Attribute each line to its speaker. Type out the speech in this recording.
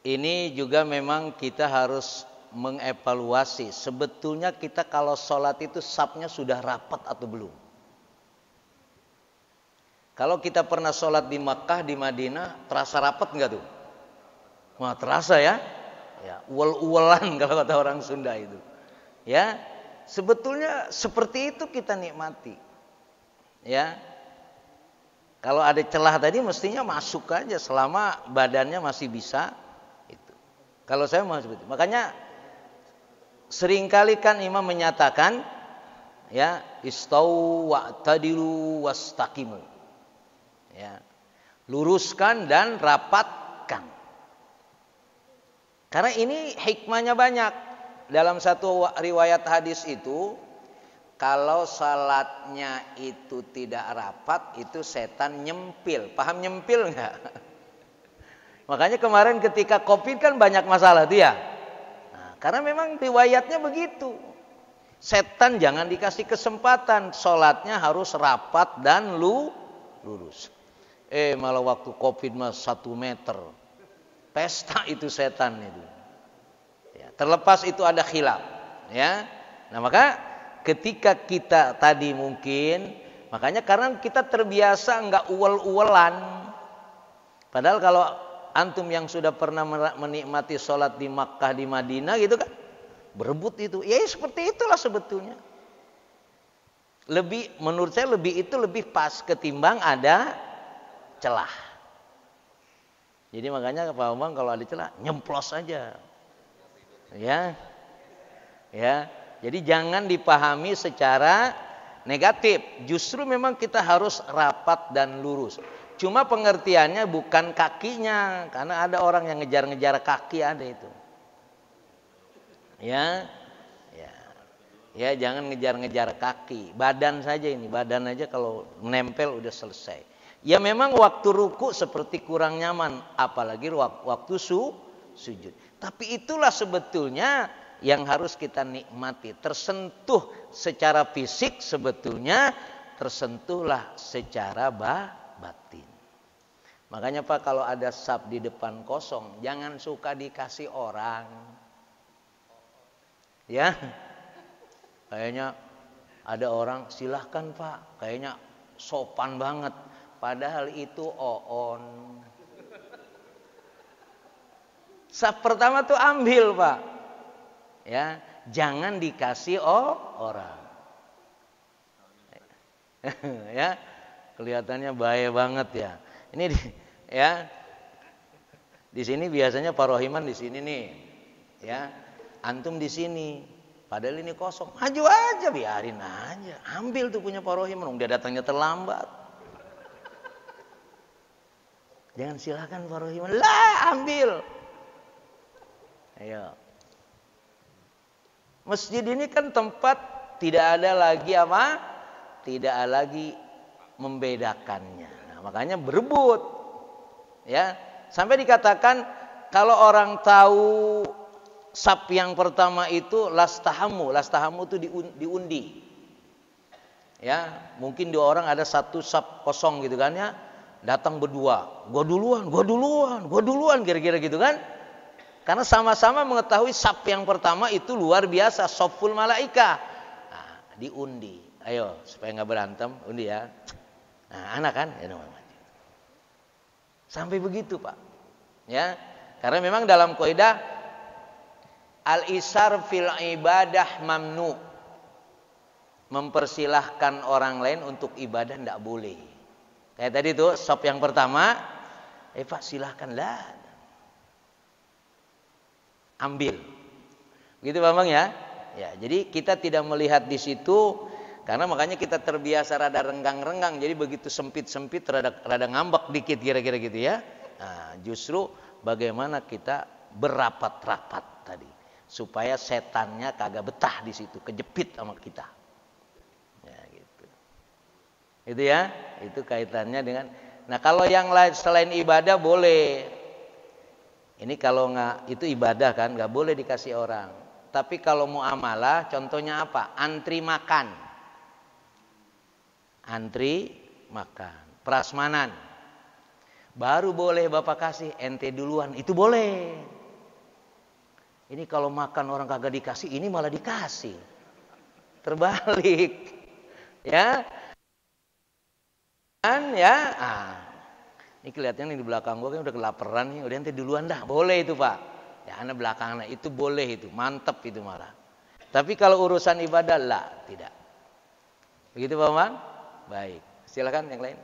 Speaker 1: ini juga memang kita harus mengevaluasi. Sebetulnya kita kalau sholat itu safnya sudah rapat atau belum. Kalau kita pernah sholat di Makkah, di Madinah, terasa rapat nggak tuh? Wah, terasa ya. Ya, uwel-uwelan kalau kata orang Sunda itu. Ya, sebetulnya seperti itu kita nikmati. Ya, kalau ada celah tadi mestinya masuk aja selama badannya masih bisa. Itu. Kalau saya mau seperti itu. Makanya seringkali kan imam menyatakan, ya, istau wa'tadilu wastaqimu. Ya, luruskan dan rapatkan. Karena ini hikmahnya banyak. Dalam satu riwayat hadis itu, kalau salatnya itu tidak rapat, itu setan nyempil. Paham nyempil enggak? Makanya kemarin ketika Covid kan banyak masalah tuh ya. Nah, karena memang riwayatnya begitu. Setan jangan dikasih kesempatan, salatnya harus rapat dan lurus. Malah waktu Covid mas 1 meter. Pesta itu setan itu. Ya, terlepas itu ada khilaf. Ya, nah maka ketika kita tadi mungkin, makanya karena kita terbiasa enggak uwel-uwelan. Padahal kalau antum yang sudah pernah menikmati sholat di Makkah, di Madinah gitu kan, berebut itu. Ya seperti itulah sebetulnya. Menurut saya itu lebih pas ketimbang ada celah. Jadi makanya Pak Umang kalau ada celah nyemplos aja. Ya. Ya. Jadi jangan dipahami secara negatif. Justru memang kita harus rapat dan lurus. Cuma pengertiannya bukan kakinya, karena ada orang yang ngejar-ngejar kaki ada itu. Ya. Ya. Ya, jangan ngejar-ngejar kaki. Badan saja ini, badan aja kalau menempel udah selesai. Ya memang waktu ruku seperti kurang nyaman, apalagi waktu sujud. Tapi itulah sebetulnya yang harus kita nikmati. Tersentuh secara fisik sebetulnya, tersentuhlah secara batin. Makanya Pak, kalau ada saf di depan kosong, jangan suka dikasih orang. Ya, kayaknya ada orang, silahkan Pak, kayaknya sopan banget. Padahal itu oon. Saf pertama tuh ambil Pak. Ya, jangan dikasih orang. Ya, kelihatannya bahaya banget ya. Ini ya. Di sini biasanya Pak Rohiman di sini nih. Ya. Antum di sini. Padahal ini kosong. Maju aja, biarin aja. Ambil tuh punya Pak Rohiman, dia datangnya terlambat. Jangan silakan Pak Rohiman. Lah, ambil. Ayo. Masjid ini kan tempat tidak ada lagi apa? Tidak ada lagi membedakannya. Nah, makanya berebut. Ya, sampai dikatakan kalau orang tahu saf yang pertama itu lastahamu itu diundi. Ya, mungkin 2 orang ada satu saf kosong gitu kan ya. Datang berdua, gua duluan, kira-kira gitu kan? Karena sama-sama mengetahui saf yang pertama itu luar biasa, saful malaika. Nah, diundi. Ayo, supaya nggak berantem, undi ya. Nah, anak kan? Ya, sampai begitu Pak. Ya, karena memang dalam kaidah al-isar fil ibadah mamnu. Mempersilahkan orang lain untuk ibadah tidak boleh. Kayak tadi tuh sop yang pertama, Pak silahkanlah ambil, gitu Bang ya. Ya, jadi kita tidak melihat di situ, karena makanya kita terbiasa rada renggang-renggang, jadi begitu sempit-sempit rada ngambek dikit kira-kira gitu ya. Nah, justru bagaimana kita berapat-rapat tadi, supaya setannya kagak betah di situ, kejepit sama kita. Itu ya, itu kaitannya dengan. Nah, kalau yang lain selain ibadah boleh. Ini kalau nggak itu ibadah kan, nggak boleh dikasih orang. Tapi kalau muamalah, contohnya apa? Antri makan, prasmanan. Baru boleh bapak kasih, ente duluan, itu boleh. Ini kalau makan orang kagak dikasih, ini malah dikasih. Terbalik. Ya. Kan ya. Ini kelihatannya di belakang gua kan udah kelaparan nih, udah nanti duluan dah. Boleh itu, Pak. Ya, anak belakangan itu boleh itu, mantap itu malah. Tapi kalau urusan ibadah lah, tidak. Begitu, Pak Man? Baik. Silakan yang lain.